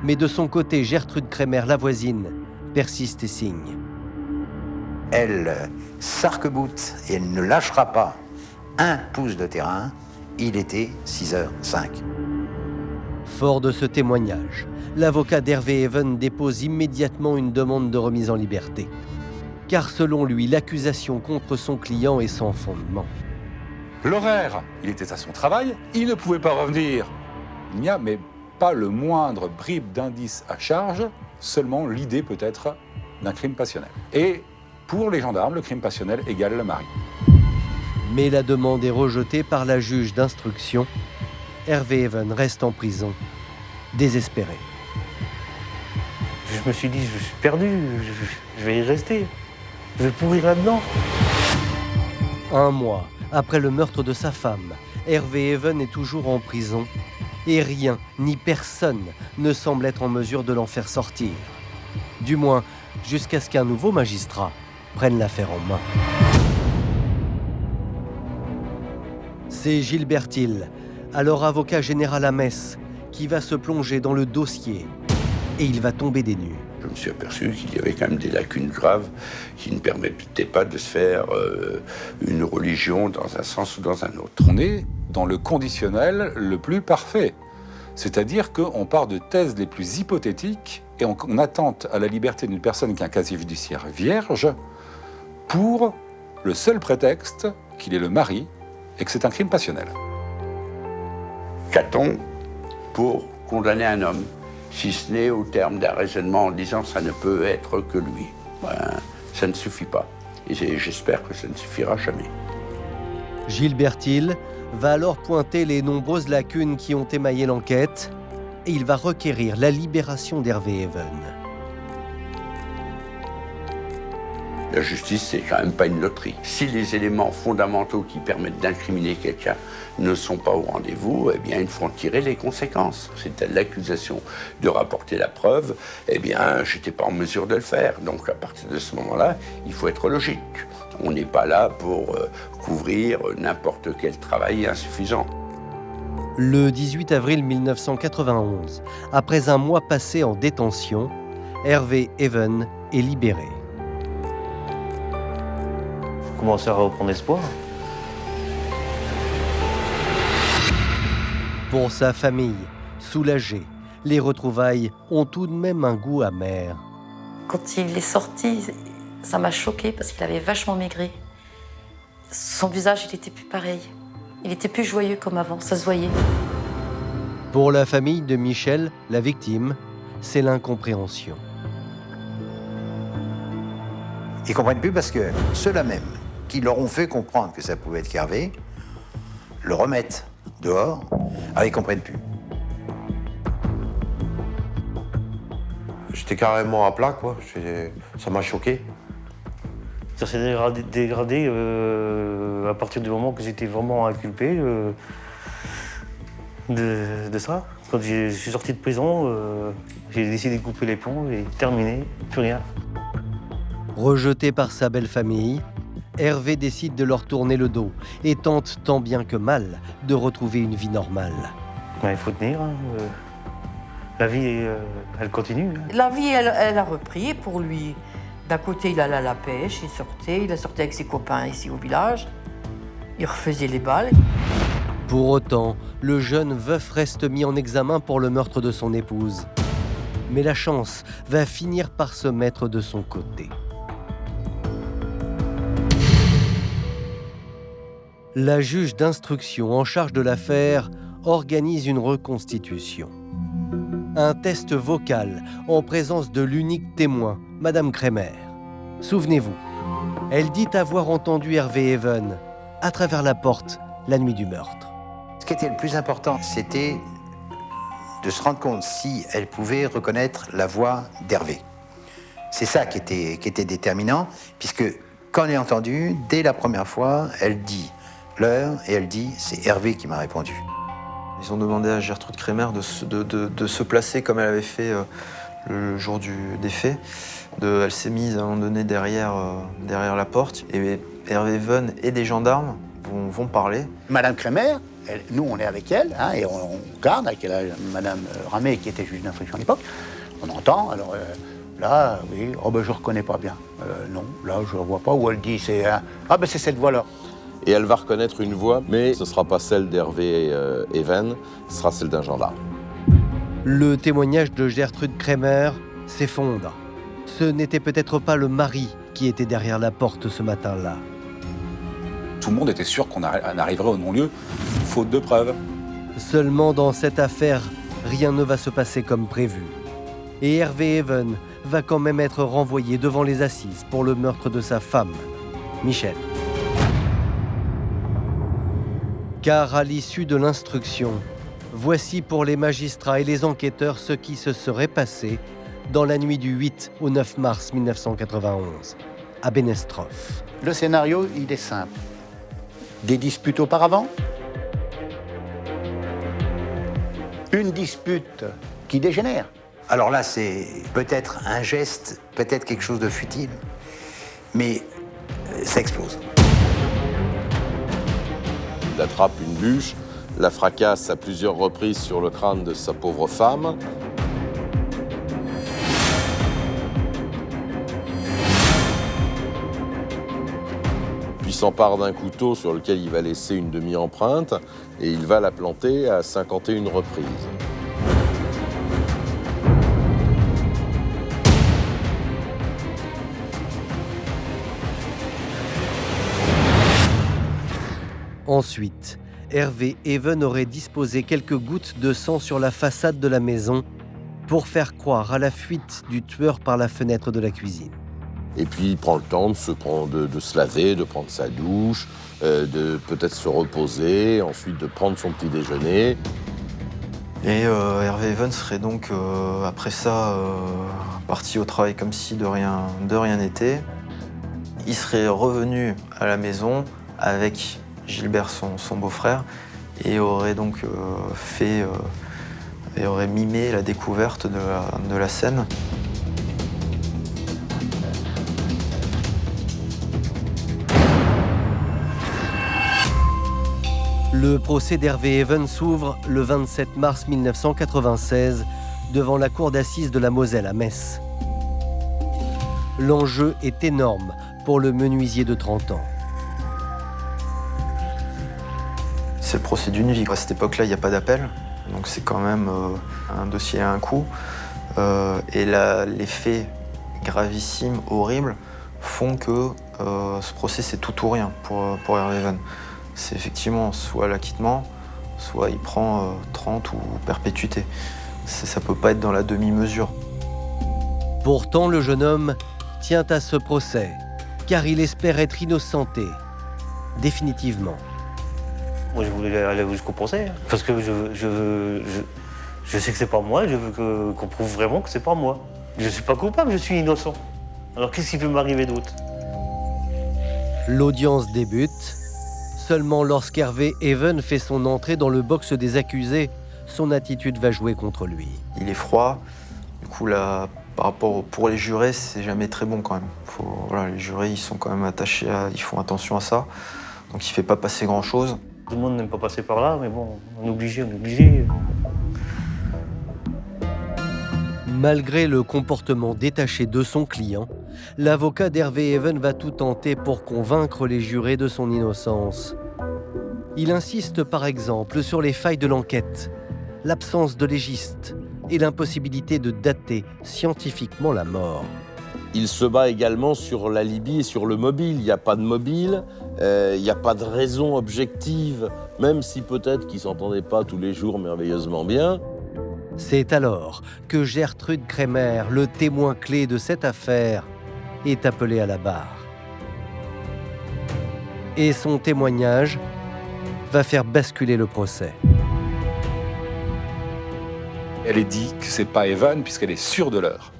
Mais de son côté, Gertrude Kremer, la voisine, persiste et signe. Elle s'arc-boute et elle ne lâchera pas un pouce de terrain. Il était 6h05. Fort de ce témoignage, l'avocat d'Hervé Even dépose immédiatement une demande de remise en liberté. Car selon lui, l'accusation contre son client est sans fondement. L'horaire, il était à son travail, il ne pouvait pas revenir. Il n'y a mais pas le moindre bribe d'indice à charge, seulement l'idée peut-être d'un crime passionnel. Et pour les gendarmes, le crime passionnel égale le mari. Mais la demande est rejetée par la juge d'instruction. Hervé Even reste en prison, désespéré. Je me suis dit, je suis perdu, je vais y rester. Je vais pourrir là-dedans. 1 mois après le meurtre de sa femme, Hervé Even est toujours en prison et rien ni personne ne semble être en mesure de l'en faire sortir. Du moins, jusqu'à ce qu'un nouveau magistrat prenne l'affaire en main. C'est Gilbert Hill, alors avocat général à Metz, qui va se plonger dans le dossier et il va tomber des nues. Je me suis aperçu qu'il y avait quand même des lacunes graves qui ne permettaient pas de se faire une religion dans un sens ou dans un autre. On est dans le conditionnel le plus parfait. C'est-à-dire qu'on part de thèses les plus hypothétiques et on attente à la liberté d'une personne qui a un casier judiciaire vierge pour le seul prétexte qu'il est le mari et que c'est un crime passionnel. Qu'a-t-on pour condamner un homme, si ce n'est au terme d'un raisonnement en disant ça ne peut être que lui? Ça ne suffit pas. Et j'espère que ça ne suffira jamais. Gilbert Hill va alors pointer les nombreuses lacunes qui ont émaillé l'enquête et il va requérir la libération d'Hervé Even. La justice, c'est quand même pas une loterie. Si les éléments fondamentaux qui permettent d'incriminer quelqu'un ne sont pas au rendez-vous, eh bien, il faut en tirer les conséquences. C'est à l'accusation de rapporter la preuve, eh bien, j'étais pas en mesure de le faire. Donc, à partir de ce moment-là, il faut être logique. On n'est pas là pour couvrir n'importe quel travail insuffisant. Le 18 avril 1991, après un mois passé en détention, Hervé Even est libéré. Je commençais à reprendre espoir. Pour sa famille, soulagée, les retrouvailles ont tout de même un goût amer. Quand il est sorti, ça m'a choquée parce qu'il avait vachement maigri. Son visage, il était plus pareil. Il était plus joyeux comme avant, ça se voyait. Pour la famille de Michel, la victime, c'est l'incompréhension. Ils ne comprennent plus parce que ceux-là même qui leur ont fait comprendre que ça pouvait être qu'Hervé le remettent dehors, alors ils ne comprennent plus. J'étais carrément à plat, quoi. Ça m'a choqué. Ça s'est dégradé à partir du moment que j'étais vraiment inculpé de ça. Quand je suis sorti de prison, j'ai décidé de couper les ponts et terminé, plus rien. Rejeté par sa belle famille, Hervé décide de leur tourner le dos et tente tant bien que mal de retrouver une vie normale. Ouais, il faut tenir. Hein. La vie, elle continue. Hein. La vie, elle a repris pour lui. D'un côté, il allait à la pêche, il sortait avec ses copains ici au village. Il refaisait les balles. Pour autant, le jeune veuf reste mis en examen pour le meurtre de son épouse. Mais la chance va finir par se mettre de son côté. La juge d'instruction en charge de l'affaire organise une reconstitution. Un test vocal en présence de l'unique témoin, Madame Kremer. Souvenez-vous, elle dit avoir entendu Hervé Even à travers la porte la nuit du meurtre. Ce qui était le plus important, c'était de se rendre compte si elle pouvait reconnaître la voix d'Hervé. C'est ça qui était déterminant, puisque quand elle est entendue, dès la première fois, elle dit l'heure et elle dit « c'est Hervé qui m'a répondu ». Ils ont demandé à Gertrude Kremer de se placer comme elle avait fait le jour des faits. Elle s'est mise à un moment donné derrière la porte et Hervé Even et des gendarmes vont parler. Madame Kremer, nous on est avec elle hein, et on regarde avec Madame Ramé qui était juge d'instruction à l'époque. On entend, alors là, oui, oh ben je reconnais pas bien. Non, là je ne vois pas où elle dit, c'est cette voix-là. Et elle va reconnaître une voix, mais ce ne sera pas celle d'Hervé Even, ce sera celle d'un gendarme. Le témoignage de Gertrude Kremer s'effondre. Ce n'était peut-être pas le mari qui était derrière la porte ce matin-là. Tout le monde était sûr qu'on arriverait au non-lieu, faute de preuves. Seulement dans cette affaire rien ne va se passer comme prévu. Et Hervé Even va quand même être renvoyé devant les assises pour le meurtre de sa femme, Michel. Car à l'issue de l'instruction, voici pour les magistrats et les enquêteurs ce qui se serait passé dans la nuit du 8 au 9 mars 1991, à Benestrophe. Le scénario, il est simple. Des disputes auparavant, une dispute qui dégénère. Alors là, c'est peut-être un geste, peut-être quelque chose de futile, mais ça explose. Il attrape une bûche, la fracasse à plusieurs reprises sur le crâne de sa pauvre femme. Puis s'empare d'un couteau sur lequel il va laisser une demi-empreinte et il va la planter à 51 reprises. Ensuite, Hervé Even aurait disposé quelques gouttes de sang sur la façade de la maison pour faire croire à la fuite du tueur par la fenêtre de la cuisine. Et puis il prend le temps de se laver, de prendre sa douche, de peut-être se reposer, ensuite de prendre son petit déjeuner. Et Hervé Even serait donc, après ça, parti au travail comme si de rien n'était. Il serait revenu à la maison avec Gilbert, son beau-frère, et aurait donc aurait mimé la découverte de la scène. Le procès d'Hervé Even s'ouvre le 27 mars 1996 devant la cour d'assises de la Moselle à Metz. L'enjeu est énorme pour le menuisier de 30 ans. C'est le procès d'une vie. À cette époque-là, il n'y a pas d'appel, donc c'est quand même un dossier à un coup. Et là, les faits gravissimes, horribles, font que ce procès, c'est tout ou rien pour Hervé Even. C'est effectivement soit l'acquittement, soit il prend 30 ou perpétuité. Ça ne peut pas être dans la demi-mesure. Pourtant, le jeune homme tient à ce procès, car il espère être innocenté, définitivement. Moi, je voulais aller jusqu'au procès, parce que je sais que c'est pas moi, je veux qu'on prouve vraiment que c'est pas moi. Je suis pas coupable, je suis innocent. Alors qu'est-ce qui peut m'arriver d'autre? L'audience débute. Seulement lorsqu'Hervé Even fait son entrée dans le box des accusés, son attitude va jouer contre lui. Il est froid, du coup là, par rapport pour les jurés, c'est jamais très bon quand même. Voilà, les jurés, ils sont quand même attachés, ils font attention à ça, donc il fait pas passer grand-chose. Tout le monde n'aime pas passer par là, mais bon, on est obligé. Malgré le comportement détaché de son client, l'avocat d'Hervé Even va tout tenter pour convaincre les jurés de son innocence. Il insiste par exemple sur les failles de l'enquête, l'absence de légiste et l'impossibilité de dater scientifiquement la mort. Il se bat également sur l'alibi et sur le mobile. Il n'y a pas de mobile, il n'y a pas de raison objective, même si peut-être qu'ils ne s'entendaient pas tous les jours merveilleusement bien. C'est alors que Gertrude Kremer, le témoin clé de cette affaire, est appelée à la barre. Et son témoignage va faire basculer le procès. Elle est dit que c'est pas Even puisqu'elle est sûre de l'heure.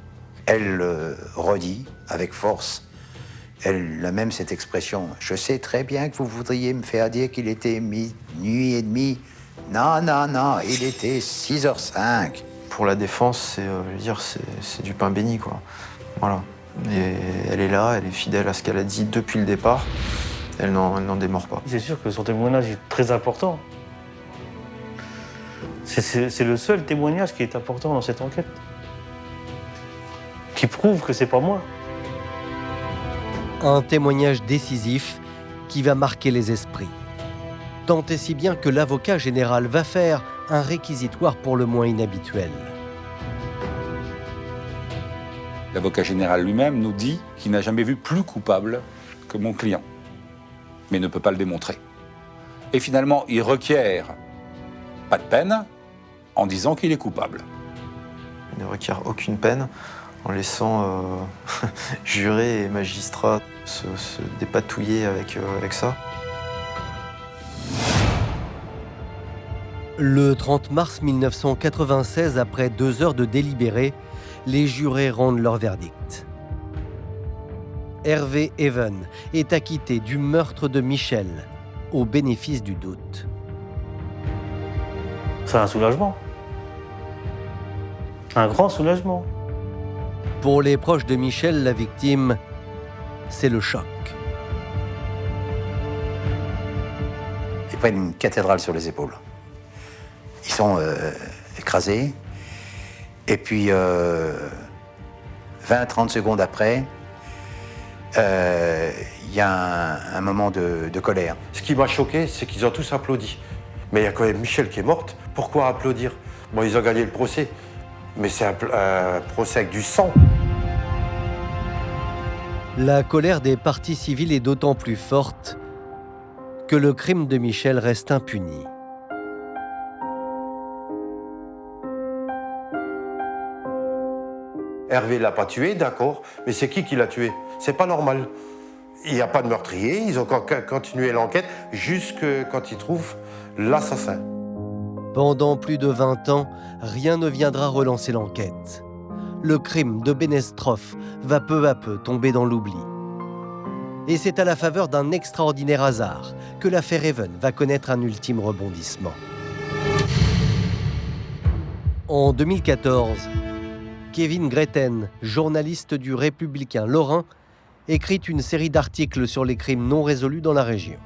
Elle redit avec force, elle a même cette expression « Je sais très bien que vous voudriez me faire dire qu'il était minuit et demi. Non, non, non, il était 6h05. » Pour la défense, c'est du pain béni, quoi. Voilà. Et elle est là, elle est fidèle à ce qu'elle a dit depuis le départ. Elle n'en démord pas. C'est sûr que son témoignage est très important. C'est le seul témoignage qui est important dans cette enquête. Qui prouve que c'est pas moi. Un témoignage décisif qui va marquer les esprits. Tant et si bien que l'avocat général va faire un réquisitoire pour le moins inhabituel. L'avocat général lui-même nous dit qu'il n'a jamais vu plus coupable que mon client, mais ne peut pas le démontrer. Et finalement, il requiert pas de peine, en disant qu'il est coupable. Il ne requiert aucune peine en laissant jurés et magistrats se dépatouiller avec ça. Le 30 mars 1996, après 2 heures de délibéré, les jurés rendent leur verdict. Hervé Even est acquitté du meurtre de Michel, au bénéfice du doute. C'est un soulagement. Un grand soulagement. Pour les proches de Michel, la victime, c'est le choc. Ils prennent une cathédrale sur les épaules. Ils sont écrasés. Et puis, 20-30 secondes après, il y a un moment de colère. Ce qui m'a choqué, c'est qu'ils ont tous applaudi. Mais il y a quand même Michel qui est morte. Pourquoi applaudir? Bon, ils ont gagné le procès. Mais c'est un procès avec du sang. La colère des parties civiles est d'autant plus forte que le crime de Michel reste impuni. Hervé l'a pas tué, d'accord, mais c'est qui l'a tué? C'est pas normal. Il n'y a pas de meurtrier, ils ont continué l'enquête jusque quand ils trouvent l'assassin. Pendant plus de 20 ans, rien ne viendra relancer l'enquête. Le crime de Beneštrov va peu à peu tomber dans l'oubli. Et c'est à la faveur d'un extraordinaire hasard que l'affaire Even va connaître un ultime rebondissement. En 2014, Kevin Greten, journaliste du Républicain Lorrain, écrit une série d'articles sur les crimes non résolus dans la région.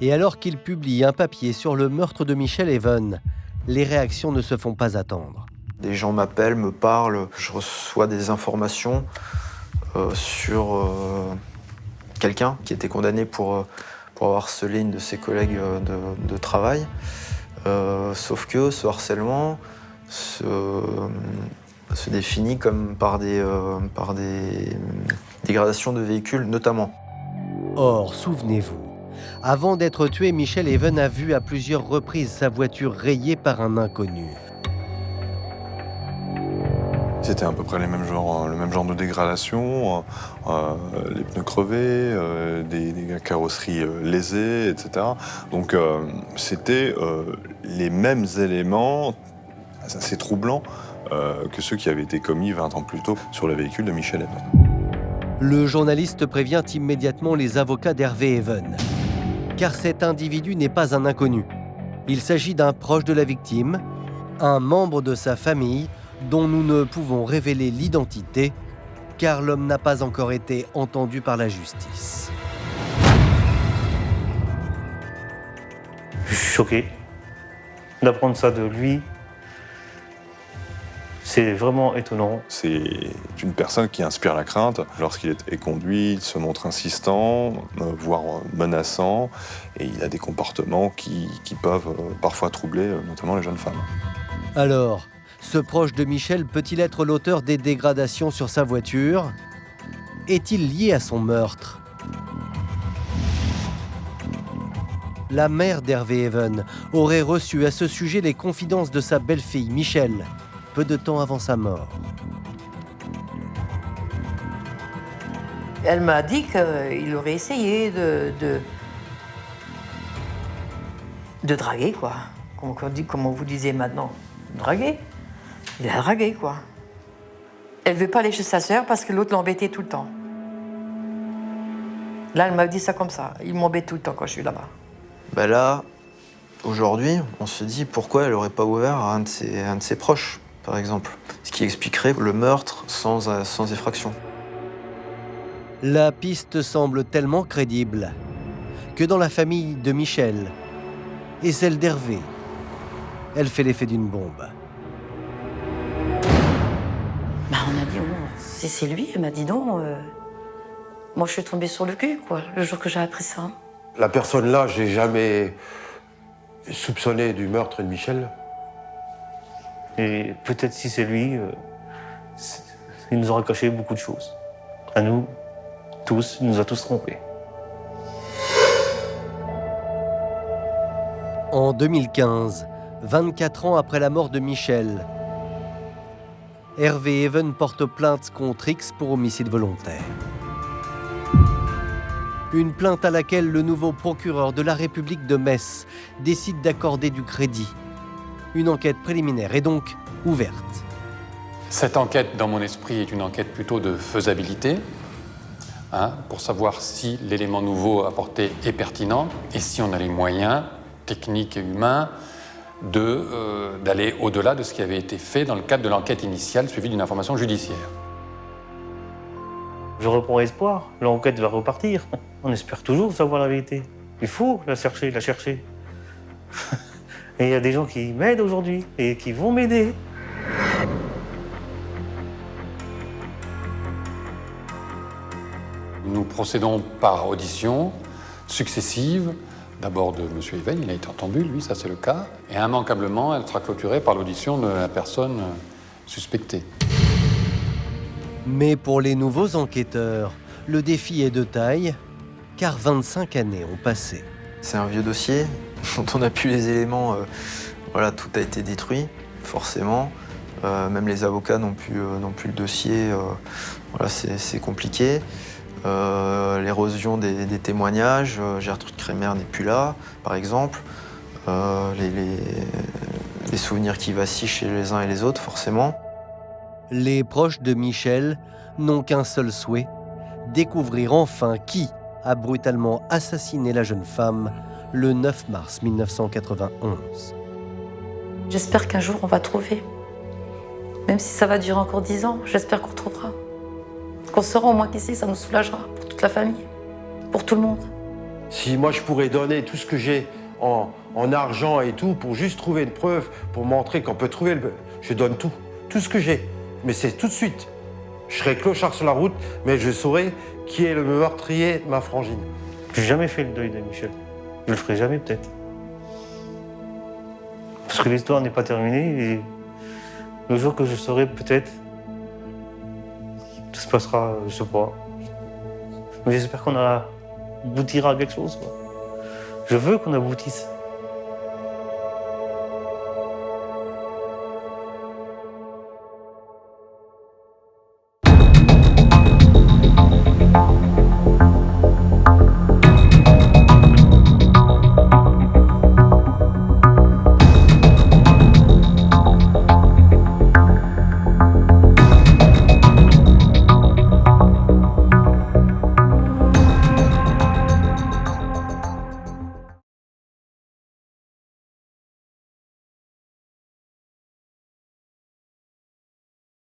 Et alors qu'il publie un papier sur le meurtre de Michel Even, les réactions ne se font pas attendre. Des gens m'appellent, me parlent, je reçois des informations sur quelqu'un qui était condamné pour avoir harcelé une de ses collègues de travail. Sauf que ce harcèlement se définit comme par des dégradations de véhicules notamment. Or, souvenez-vous, avant d'être tué, Michel Even a vu à plusieurs reprises sa voiture rayée par un inconnu. C'était à peu près le même genre de dégradation, les pneus crevés, des carrosseries lésées, etc. Donc c'était les mêmes éléments assez troublants que ceux qui avaient été commis 20 ans plus tôt sur le véhicule de Michel Even. Le journaliste prévient immédiatement les avocats d'Hervé Even. Car cet individu n'est pas un inconnu. Il s'agit d'un proche de la victime, un membre de sa famille dont nous ne pouvons révéler l'identité car l'homme n'a pas encore été entendu par la justice. Je suis choqué d'apprendre ça de lui. C'est vraiment étonnant. C'est une personne qui inspire la crainte. Lorsqu'il est conduit, il se montre insistant, voire menaçant, et il a des comportements qui peuvent parfois troubler, notamment les jeunes femmes. Alors, ce proche de Michel peut-il être l'auteur des dégradations sur sa voiture? Est-il lié à son meurtre? La mère d'Hervé Even aurait reçu à ce sujet les confidences de sa belle-fille Michel, peu de temps avant sa mort. Elle m'a dit qu'il aurait essayé de draguer, quoi. Comme on vous disait maintenant, draguer. Il a dragué, quoi. Elle ne veut pas aller chez sa sœur parce que l'autre l'embêtait tout le temps. Là, elle m'a dit ça comme ça. Il m'embête tout le temps quand je suis là-bas. Ben là, aujourd'hui, on se dit pourquoi elle n'aurait pas ouvert à un de ses proches, par exemple. Ce qui expliquerait le meurtre sans effraction. La piste semble tellement crédible que dans la famille de Michel et celle d'Hervé, elle fait l'effet d'une bombe. Bah, on a dit, oh, si c'est lui, elle m'a dit non. Moi, je suis tombée sur le cul, quoi, le jour que j'ai appris ça. La personne là, j'ai jamais soupçonné du meurtre de Michel. Et peut-être si c'est lui, il nous aura caché beaucoup de choses. À nous, tous, il nous a tous trompés. En 2015, 24 ans après la mort de Michel, Hervé Even porte plainte contre X pour homicide volontaire. Une plainte à laquelle le nouveau procureur de la République de Metz décide d'accorder du crédit. Une enquête préliminaire est donc ouverte. Cette enquête, dans mon esprit, est une enquête plutôt de faisabilité, pour savoir si l'élément nouveau apporté est pertinent et si on a les moyens techniques et humains d'aller au-delà de ce qui avait été fait dans le cadre de l'enquête initiale suivie d'une information judiciaire. Je reprends espoir, l'enquête va repartir. On espère toujours savoir la vérité. Il faut la chercher, la chercher. Et il y a des gens qui m'aident aujourd'hui et qui vont m'aider. Nous procédons par audition successive, d'abord de M. Even, il a été entendu, lui, ça c'est le cas, et immanquablement, elle sera clôturée par l'audition de la personne suspectée. Mais pour les nouveaux enquêteurs, le défi est de taille, car 25 années ont passé. C'est un vieux dossier dont on n'a plus les éléments. Voilà, tout a été détruit, forcément. Même les avocats n'ont plus le dossier. Voilà, c'est compliqué. L'érosion des témoignages, Gertrude Kremer n'est plus là, par exemple. Les souvenirs qui vacillent chez les uns et les autres, forcément. Les proches de Michel n'ont qu'un seul souhait, découvrir enfin qui a brutalement assassiné la jeune femme le 9 mars 1991. J'espère qu'un jour on va trouver. Même si ça va durer encore 10 ans, j'espère qu'on trouvera. Qu'on saura au moins qu'ici, ça nous soulagera pour toute la famille, pour tout le monde. Si moi je pourrais donner tout ce que j'ai en argent et tout pour juste trouver une preuve, pour montrer qu'on peut trouver je donne tout ce que j'ai. Mais c'est tout de suite. Je serai clochard sur la route, mais je saurai qui est le meurtrier de ma frangine. J'ai jamais fait le deuil de Michel. Je le ferai jamais, peut-être. Parce que l'histoire n'est pas terminée et le jour que je saurai, peut-être, tout se passera, je sais pas. Mais j'espère qu'on aboutira à quelque chose, quoi. Je veux qu'on aboutisse.